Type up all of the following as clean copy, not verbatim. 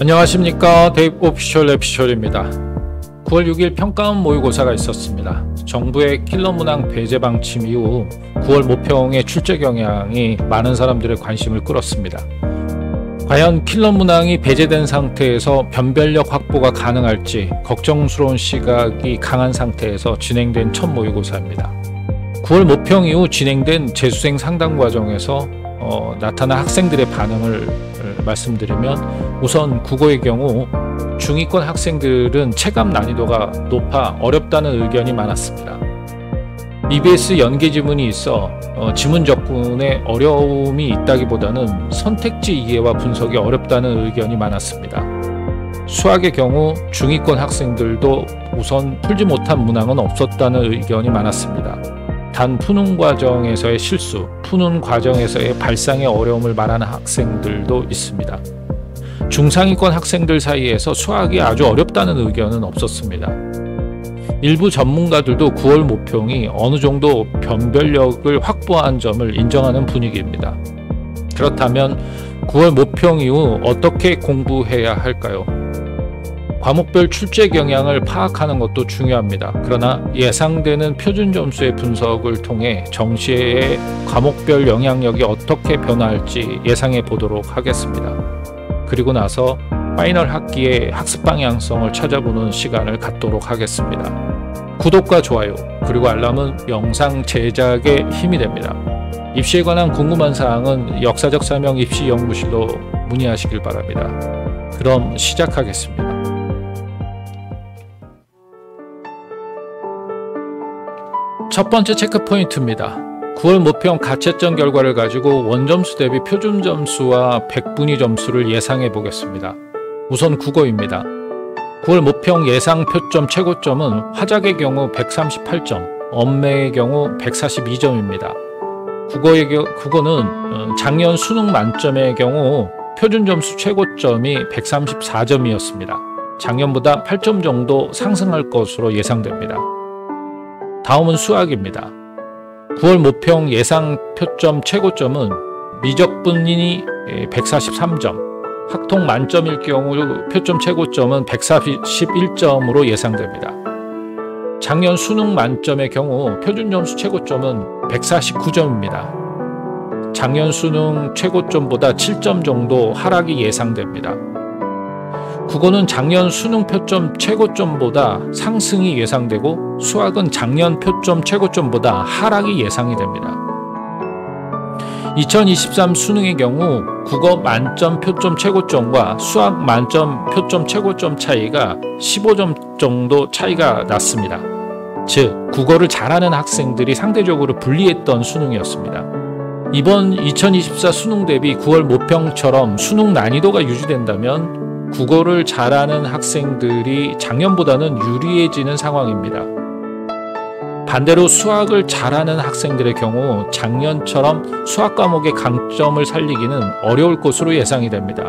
안녕하십니까. 데이브 오피셜입니다. 9월 6일 평가원 모의고사가 있었습니다. 정부의 킬러 문항 배제 방침 이후 9월 모평의 출제 경향이 많은 사람들의 관심을 끌었습니다. 과연 킬러 문항이 배제된 상태에서 변별력 확보가 가능할지 걱정스러운 시각이 강한 상태에서 진행된 첫 모의고사입니다. 9월 모평 이후 진행된 재수생 상담 과정에서 나타난 학생들의 반응을 말씀드리면, 우선 국어의 경우 중위권 학생들은 체감 난이도가 높아 어렵다는 의견이 많았습니다. EBS 연계 지문이 있어 지문 접근에 어려움이 있다기보다는 선택지 이해와 분석이 어렵다는 의견이 많았습니다. 수학의 경우 중위권 학생들도 우선 풀지 못한 문항은 없었다는 의견이 많았습니다. 단 푸는 과정에서의 실수, 푸는 과정에서의 발상의 어려움을 말하는 학생들도 있습니다. 중상위권 학생들 사이에서 수학이 아주 어렵다는 의견은 없었습니다. 일부 전문가들도 9월 모평이 어느 정도 변별력을 확보한 점을 인정하는 분위기입니다. 그렇다면 9월 모평 이후 어떻게 공부해야 할까요? 과목별 출제 경향을 파악하는 것도 중요합니다. 그러나 예상되는 표준 점수의 분석을 통해 정시의 과목별 영향력이 어떻게 변화할지 예상해 보도록 하겠습니다. 그리고 나서 파이널 학기의 학습 방향성을 찾아보는 시간을 갖도록 하겠습니다. 구독과 좋아요 그리고 알람은 영상 제작에 힘이 됩니다. 입시에 관한 궁금한 사항은 역사적 사명 입시연구실로 문의하시길 바랍니다. 그럼 시작하겠습니다. 첫 번째 체크 포인트입니다. 9월 모평 가채점 결과를 가지고 원점수 대비 표준 점수와 백분위 점수를 예상해 보겠습니다. 우선 국어입니다. 9월 모평 예상 표점 최고점은 화작의 경우 138점, 언매의 경우 142점입니다. 국어는 작년 수능 만점의 경우 표준 점수 최고점이 134점이었습니다. 작년보다 8점 정도 상승할 것으로 예상됩니다. 다음은 수학입니다. 9월 모평 예상 표점 최고점은 미적분이 143점, 학통 만점일 경우 표점 최고점은 141점으로 예상됩니다. 작년 수능 만점의 경우 표준 점수 최고점은 149점입니다. 작년 수능 최고점보다 7점 정도 하락이 예상됩니다. 국어는 작년 수능 표점 최고점보다 상승이 예상되고, 수학은 작년 표점 최고점보다 하락이 예상이 됩니다. 2023 수능의 경우 국어 만점 표점 최고점과 수학 만점 표점 최고점 차이가 15점 정도 차이가 났습니다. 즉, 국어를 잘하는 학생들이 상대적으로 불리했던 수능이었습니다. 이번 2024 수능 대비 9월 모평처럼 수능 난이도가 유지된다면 국어를 잘하는 학생들이 작년보다는 유리해지는 상황입니다. 반대로 수학을 잘하는 학생들의 경우 작년처럼 수학 과목의 강점을 살리기는 어려울 것으로 예상이 됩니다.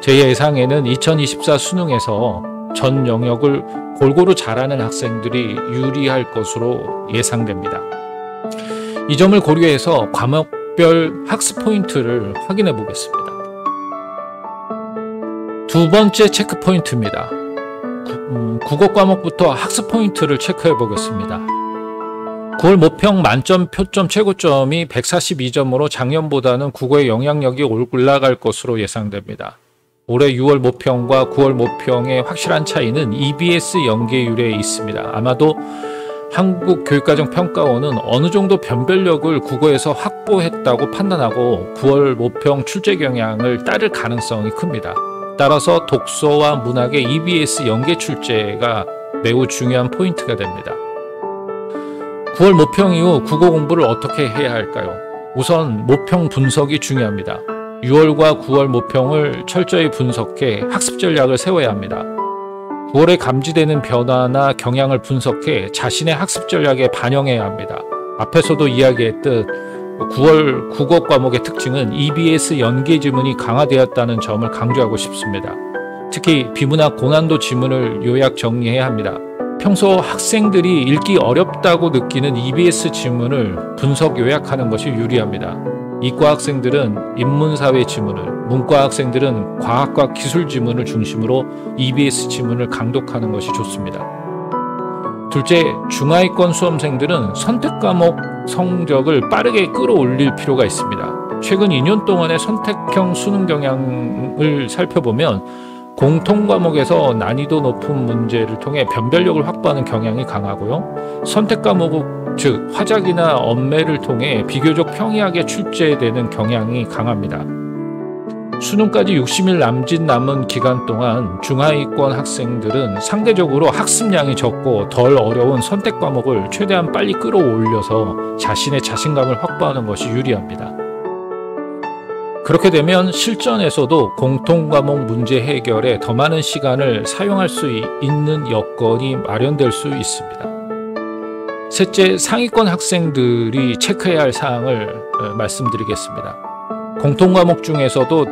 제 예상에는 2024 수능에서 전 영역을 골고루 잘하는 학생들이 유리할 것으로 예상됩니다. 이 점을 고려해서 과목별 학습 포인트를 확인해 보겠습니다. 두 번째 체크 포인트입니다. 국어 과목부터 학습 포인트를 체크해 보겠습니다. 9월 모평 만점 표점 최고점이 142점으로 작년보다는 국어의 영향력이 올라갈 것으로 예상됩니다. 올해 6월 모평과 9월 모평의 확실한 차이는 EBS 연계율에 있습니다. 아마도 한국교육과정평가원은 어느 정도 변별력을 국어에서 확보했다고 판단하고 9월 모평 출제 경향을 따를 가능성이 큽니다. 따라서 독서와 문학의 EBS 연계 출제가 매우 중요한 포인트가 됩니다. 9월 모평 이후 국어 공부를 어떻게 해야 할까요? 우선 모평 분석이 중요합니다. 6월과 9월 모평을 철저히 분석해 학습 전략을 세워야 합니다. 9월에 감지되는 변화나 경향을 분석해 자신의 학습 전략에 반영해야 합니다. 앞에서도 이야기했듯 9월 국어 과목의 특징은 EBS 연계 지문이 강화되었다는 점을 강조하고 싶습니다. 특히 비문학 고난도 지문을 요약 정리해야 합니다. 평소 학생들이 읽기 어렵다고 느끼는 EBS 지문을 분석 요약하는 것이 유리합니다. 이과 학생들은 인문사회 지문을, 문과 학생들은 과학과 기술 지문을 중심으로 EBS 지문을 강독하는 것이 좋습니다. 둘째, 중하위권 수험생들은 선택 과목 성적을 빠르게 끌어올릴 필요가 있습니다. 최근 2년 동안의 선택형 수능 경향을 살펴보면 공통 과목에서 난이도 높은 문제를 통해 변별력을 확보하는 경향이 강하고요. 선택 과목, 즉 화작이나 언매를 통해 비교적 평이하게 출제되는 경향이 강합니다. 수능까지 60일 남은 기간 동안 중하위권 학생들은 상대적으로 학습량이 적고 덜 어려운 선택 과목을 최대한 빨리 끌어올려서 자신의 자신감을 확보하는 것이 유리합니다. 그렇게 되면 실전에서도 공통과목 문제 해결에 더 많은 시간을 사용할 수 있는 여건이 마련될 수 있습니다. 셋째, 상위권 학생들이 체크해야 할 사항을 말씀드리겠습니다. 공통과목 중에서도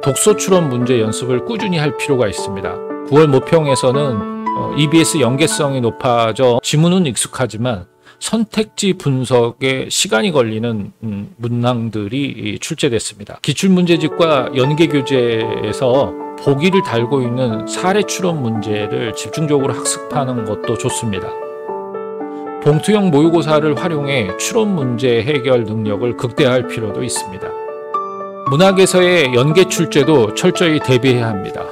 독서 추론 문제 연습을 꾸준히 할 필요가 있습니다. 9월 모평에서는 EBS 연계성이 높아져 지문은 익숙하지만 선택지 분석에 시간이 걸리는 문항들이 출제됐습니다. 기출문제집과 연계교재에서 보기를 달고 있는 사례 추론 문제를 집중적으로 학습하는 것도 좋습니다. 봉투형 모의고사를 활용해 추론 문제 해결 능력을 극대화할 필요도 있습니다. 문학에서의 연계 출제도 철저히 대비해야 합니다.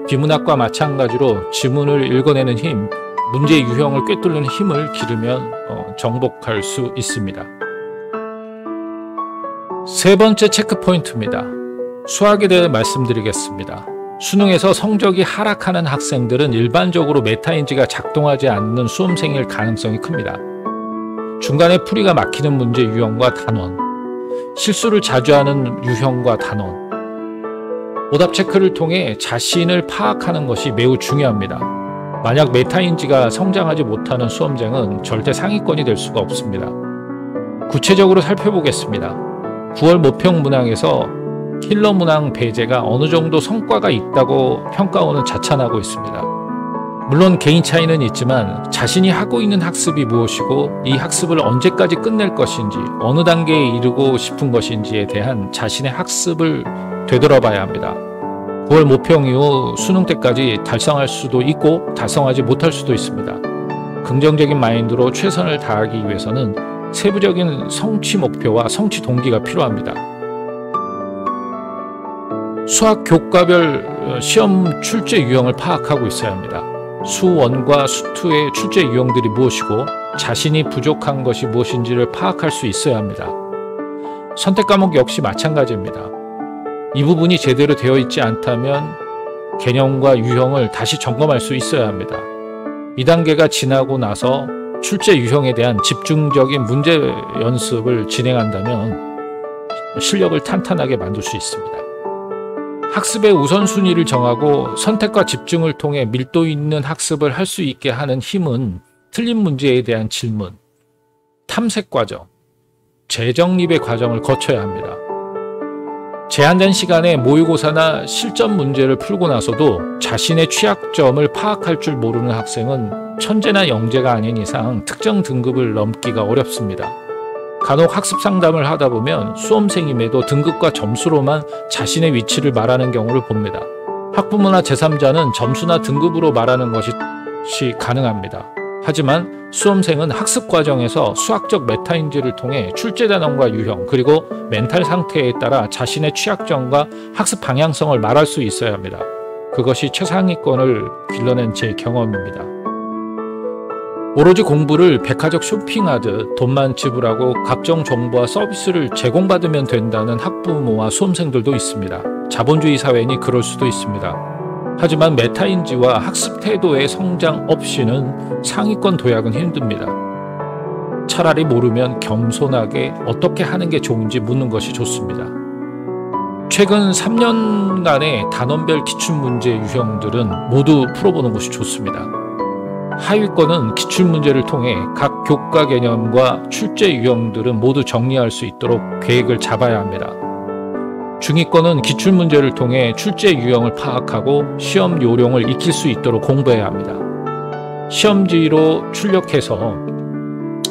비문학과 마찬가지로 지문을 읽어내는 힘, 문제 유형을 꿰뚫는 힘을 기르면 정복할 수 있습니다. 세 번째 체크 포인트입니다. 수학에 대해 말씀드리겠습니다. 수능에서 성적이 하락하는 학생들은 일반적으로 메타인지가 작동하지 않는 수험생일 가능성이 큽니다. 중간에 풀이가 막히는 문제 유형과 단원, 실수를 자주 하는 유형과 단원, 오답 체크를 통해 자신을 파악하는 것이 매우 중요합니다. 만약 메타인지가 성장하지 못하는 수험생은 절대 상위권이 될 수가 없습니다. 구체적으로 살펴보겠습니다. 9월 모평 문항에서 킬러 문항 배제가 어느 정도 성과가 있다고 평가원은 자찬하고 있습니다. 물론 개인 차이는 있지만 자신이 하고 있는 학습이 무엇이고 이 학습을 언제까지 끝낼 것인지, 어느 단계에 이르고 싶은 것인지에 대한 자신의 학습을 되돌아봐야 합니다. 9월 모평 이후 수능 때까지 달성할 수도 있고 달성하지 못할 수도 있습니다. 긍정적인 마인드로 최선을 다하기 위해서는 세부적인 성취 목표와 성취 동기가 필요합니다. 수학 교과별 시험 출제 유형을 파악하고 있어야 합니다. 수1과 수2의 출제 유형들이 무엇이고 자신이 부족한 것이 무엇인지를 파악할 수 있어야 합니다. 선택 과목 역시 마찬가지입니다. 이 부분이 제대로 되어 있지 않다면 개념과 유형을 다시 점검할 수 있어야 합니다. 2단계가 지나고 나서 출제 유형에 대한 집중적인 문제 연습을 진행한다면 실력을 탄탄하게 만들 수 있습니다. 학습의 우선순위를 정하고 선택과 집중을 통해 밀도 있는 학습을 할 수 있게 하는 힘은 틀린 문제에 대한 질문, 탐색 과정, 재정립의 과정을 거쳐야 합니다. 제한된 시간에 모의고사나 실전 문제를 풀고 나서도 자신의 취약점을 파악할 줄 모르는 학생은 천재나 영재가 아닌 이상 특정 등급을 넘기가 어렵습니다. 간혹 학습 상담을 하다 보면 수험생임에도 등급과 점수로만 자신의 위치를 말하는 경우를 봅니다. 학부모나 제3자는 점수나 등급으로 말하는 것이 가능합니다. 하지만 수험생은 학습 과정에서 수학적 메타인지를 통해 출제 단원과 유형, 그리고 멘탈 상태에 따라 자신의 취약점과 학습 방향성을 말할 수 있어야 합니다. 그것이 최상위권을 길러낸 제 경험입니다. 오로지 공부를 백화적 쇼핑하듯 돈만 지불하고 각종 정보와 서비스를 제공받으면 된다는 학부모와 수험생들도 있습니다. 자본주의 사회니 그럴 수도 있습니다. 하지만 메타인지와 학습 태도의 성장 없이는 상위권 도약은 힘듭니다. 차라리 모르면 겸손하게 어떻게 하는 게 좋은지 묻는 것이 좋습니다. 최근 3년간의 단원별 기출문제 유형들은 모두 풀어보는 것이 좋습니다. 하위권은 기출문제를 통해 각 교과 개념과 출제 유형들은 모두 정리할 수 있도록 계획을 잡아야 합니다. 중위권은 기출문제를 통해 출제 유형을 파악하고 시험 요령을 익힐 수 있도록 공부해야 합니다. 시험지로 출력해서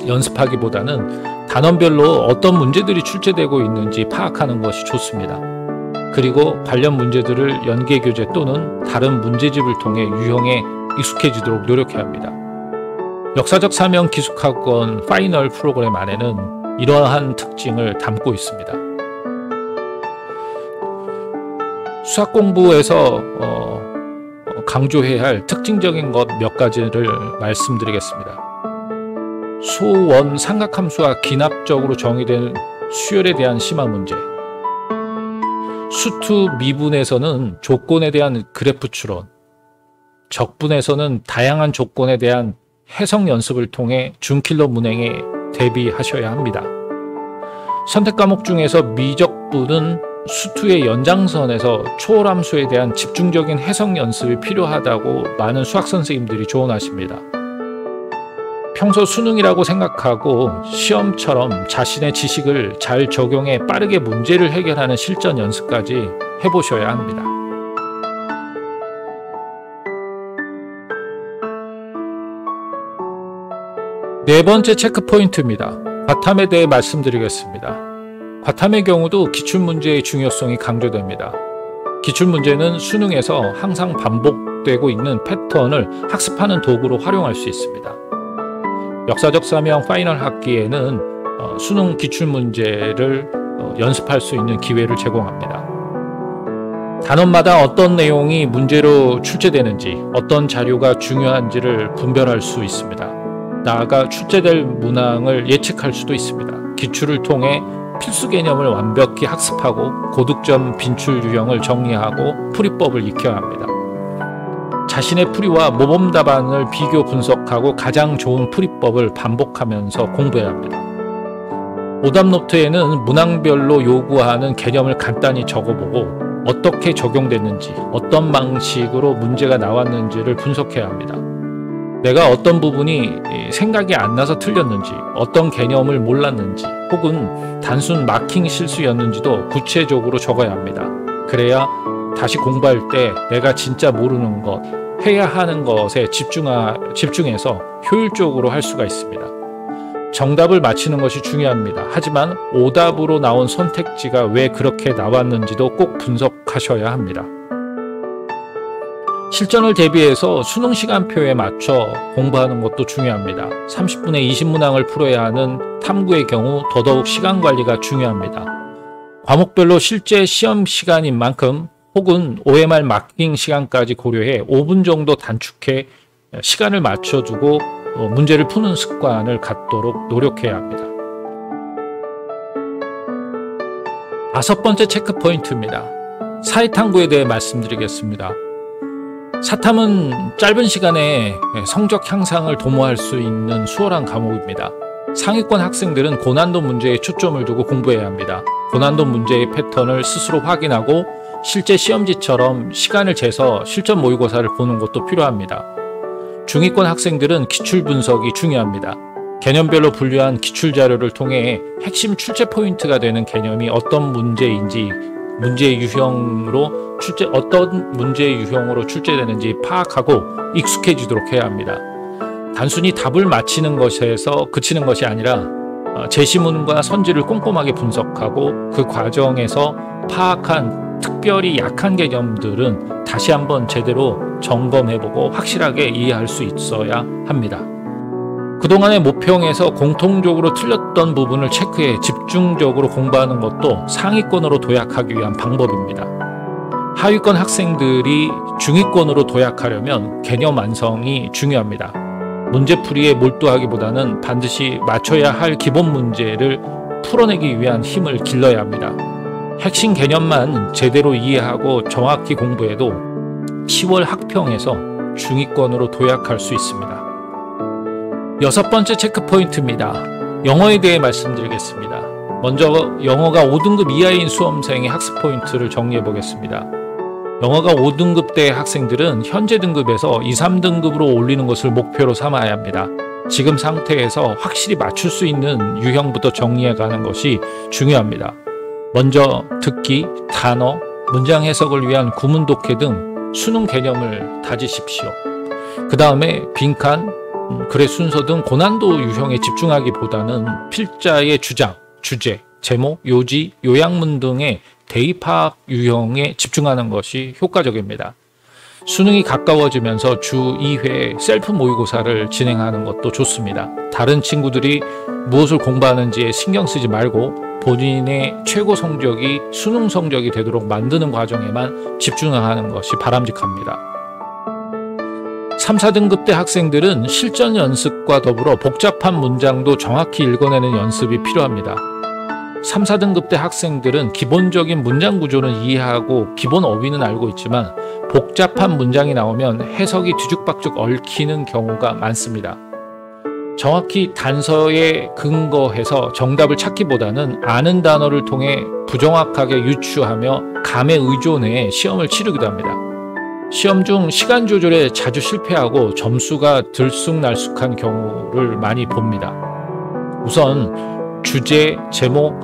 연습하기보다는 단원별로 어떤 문제들이 출제되고 있는지 파악하는 것이 좋습니다. 그리고 관련 문제들을 연계교재 또는 다른 문제집을 통해 유형에 익숙해지도록 노력해야 합니다. 역사적 사명 기숙학원 파이널 프로그램 안에는 이러한 특징을 담고 있습니다. 수학 공부에서 강조해야 할 특징적인 것 몇 가지를 말씀드리겠습니다. 소원 삼각함수와 기납적으로 정의된 수열에 대한 심화 문제, 수투 미분에서는 조건에 대한 그래프 추론, 적분에서는 다양한 조건에 대한 해석 연습을 통해 준킬러 문행에 대비하셔야 합니다. 선택 과목 중에서 미적분은 수투의 연장선에서 초월함수에 대한 집중적인 해석 연습이 필요하다고 많은 수학 선생님들이 조언하십니다. 평소 수능이라고 생각하고 시험처럼 자신의 지식을 잘 적용해 빠르게 문제를 해결하는 실전 연습까지 해보셔야 합니다. 네 번째 체크 포인트입니다. 과탐에 대해 말씀드리겠습니다. 과탐의 경우도 기출문제의 중요성이 강조됩니다. 기출문제는 수능에서 항상 반복되고 있는 패턴을 학습하는 도구로 활용할 수 있습니다. 역사적 사명 파이널 학기에는 수능 기출문제를 연습할 수 있는 기회를 제공합니다. 단원마다 어떤 내용이 문제로 출제되는지, 어떤 자료가 중요한지를 분별할 수 있습니다. 나아가 출제될 문항을 예측할 수도 있습니다. 기출을 통해 필수 개념을 완벽히 학습하고 고득점 빈출 유형을 정리하고 풀이법을 익혀야 합니다. 자신의 풀이와 모범 답안을 비교 분석하고 가장 좋은 풀이법을 반복하면서 공부해야 합니다. 오답 노트에는 문항별로 요구하는 개념을 간단히 적어보고 어떻게 적용됐는지, 어떤 방식으로 문제가 나왔는지를 분석해야 합니다. 내가 어떤 부분이 생각이 안 나서 틀렸는지, 어떤 개념을 몰랐는지, 혹은 단순 마킹 실수였는지도 구체적으로 적어야 합니다. 그래야 다시 공부할 때 내가 진짜 모르는 것, 해야 하는 것에 집중해서 효율적으로 할 수가 있습니다. 정답을 맞히는 것이 중요합니다. 하지만 오답으로 나온 선택지가 왜 그렇게 나왔는지도 꼭 분석하셔야 합니다. 실전을 대비해서 수능 시간표에 맞춰 공부하는 것도 중요합니다. 30분에 20문항을 풀어야 하는 탐구의 경우 더더욱 시간 관리가 중요합니다. 과목별로 실제 시험 시간인 만큼 혹은 OMR 마킹 시간까지 고려해 5분 정도 단축해 시간을 맞춰두고 문제를 푸는 습관을 갖도록 노력해야 합니다. 다섯 번째 체크 포인트입니다. 사회탐구에 대해 말씀드리겠습니다. 사탐은 짧은 시간에 성적 향상을 도모할 수 있는 수월한 과목입니다. 상위권 학생들은 고난도 문제에 초점을 두고 공부해야 합니다. 고난도 문제의 패턴을 스스로 확인하고 실제 시험지처럼 시간을 재서 실전 모의고사를 보는 것도 필요합니다. 중위권 학생들은 기출 분석이 중요합니다. 개념별로 분류한 기출 자료를 통해 핵심 출제 포인트가 되는 개념이 어떤 문제인지, 어떤 문제의 유형으로 출제되는지 파악하고 익숙해지도록 해야 합니다. 단순히 답을 맞히는 것에서 그치는 것이 아니라 제시문과 선지를 꼼꼼하게 분석하고 그 과정에서 파악한 특별히 약한 개념들은 다시 한번 제대로 점검해보고 확실하게 이해할 수 있어야 합니다. 그동안의 모평에서 공통적으로 틀렸던 부분을 체크해 집중적으로 공부하는 것도 상위권으로 도약하기 위한 방법입니다. 하위권 학생들이 중위권으로 도약하려면 개념 완성이 중요합니다. 문제풀이에 몰두하기보다는 반드시 맞춰야 할 기본 문제를 풀어내기 위한 힘을 길러야 합니다. 핵심 개념만 제대로 이해하고 정확히 공부해도 10월 학평에서 중위권으로 도약할 수 있습니다. 여섯 번째 체크 포인트입니다. 영어에 대해 말씀드리겠습니다. 먼저 영어가 5등급 이하인 수험생의 학습 포인트를 정리해 보겠습니다. 영어가 5등급대 학생들은 현재 등급에서 2, 3등급으로 올리는 것을 목표로 삼아야 합니다. 지금 상태에서 확실히 맞출 수 있는 유형부터 정리해 가는 것이 중요합니다. 먼저 듣기, 단어, 문장 해석을 위한 구문 독해 등 수능 개념을 다지십시오. 그 다음에 빈칸, 글의 순서 등 고난도 유형에 집중하기보다는 필자의 주장, 주제, 제목, 요지, 요약문 등의 대입학 유형에 집중하는 것이 효과적입니다. 수능이 가까워지면서 주 2회 셀프 모의고사를 진행하는 것도 좋습니다. 다른 친구들이 무엇을 공부하는지에 신경 쓰지 말고 본인의 최고 성적이 수능 성적이 되도록 만드는 과정에만 집중하는 것이 바람직합니다. 3, 4등급 때 학생들은 실전 연습과 더불어 복잡한 문장도 정확히 읽어내는 연습이 필요합니다. 3, 4등급 때 학생들은 기본적인 문장 구조는 이해하고 기본 어휘는 알고 있지만 복잡한 문장이 나오면 해석이 뒤죽박죽 얽히는 경우가 많습니다. 정확히 단서에 근거해서 정답을 찾기보다는 아는 단어를 통해 부정확하게 유추하며 감에 의존해 시험을 치르기도 합니다. 시험 중 시간 조절에 자주 실패하고 점수가 들쑥날쑥한 경우를 많이 봅니다. 우선 주제, 제목,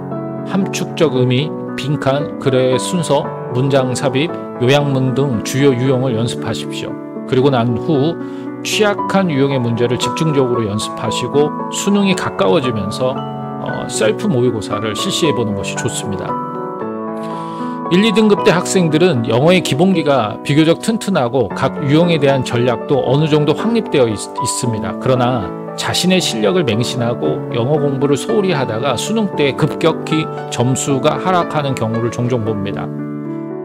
함축적 의미, 빈칸, 글의 순서, 문장 삽입, 요약문 등 주요 유형을 연습하십시오. 그리고 난 후 취약한 유형의 문제를 집중적으로 연습하시고 수능이 가까워지면서 셀프 모의고사를 실시해보는 것이 좋습니다. 1, 2등급 때 학생들은 영어의 기본기가 비교적 튼튼하고 각 유형에 대한 전략도 어느 정도 확립되어 있습니다. 그러나 자신의 실력을 맹신하고 영어 공부를 소홀히 하다가 수능 때 급격히 점수가 하락하는 경우를 종종 봅니다.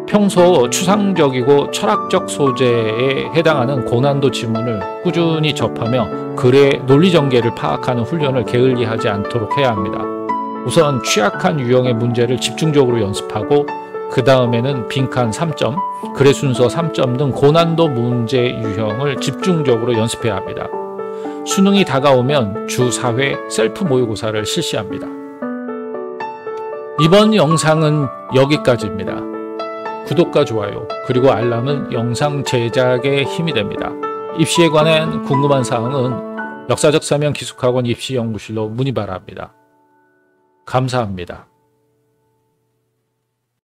평소 추상적이고 철학적 소재에 해당하는 고난도 지문을 꾸준히 접하며 글의 논리 전개를 파악하는 훈련을 게을리하지 않도록 해야 합니다. 우선 취약한 유형의 문제를 집중적으로 연습하고 그 다음에는 빈칸 3점, 글의 순서 3점 등 고난도 문제 유형을 집중적으로 연습해야 합니다. 수능이 다가오면 주 4회 셀프 모의고사를 실시합니다. 이번 영상은 여기까지입니다. 구독과 좋아요 그리고 알람은 영상 제작에 힘이 됩니다. 입시에 관한 궁금한 사항은 역사적 사명 기숙학원 입시연구실로 문의 바랍니다. 감사합니다.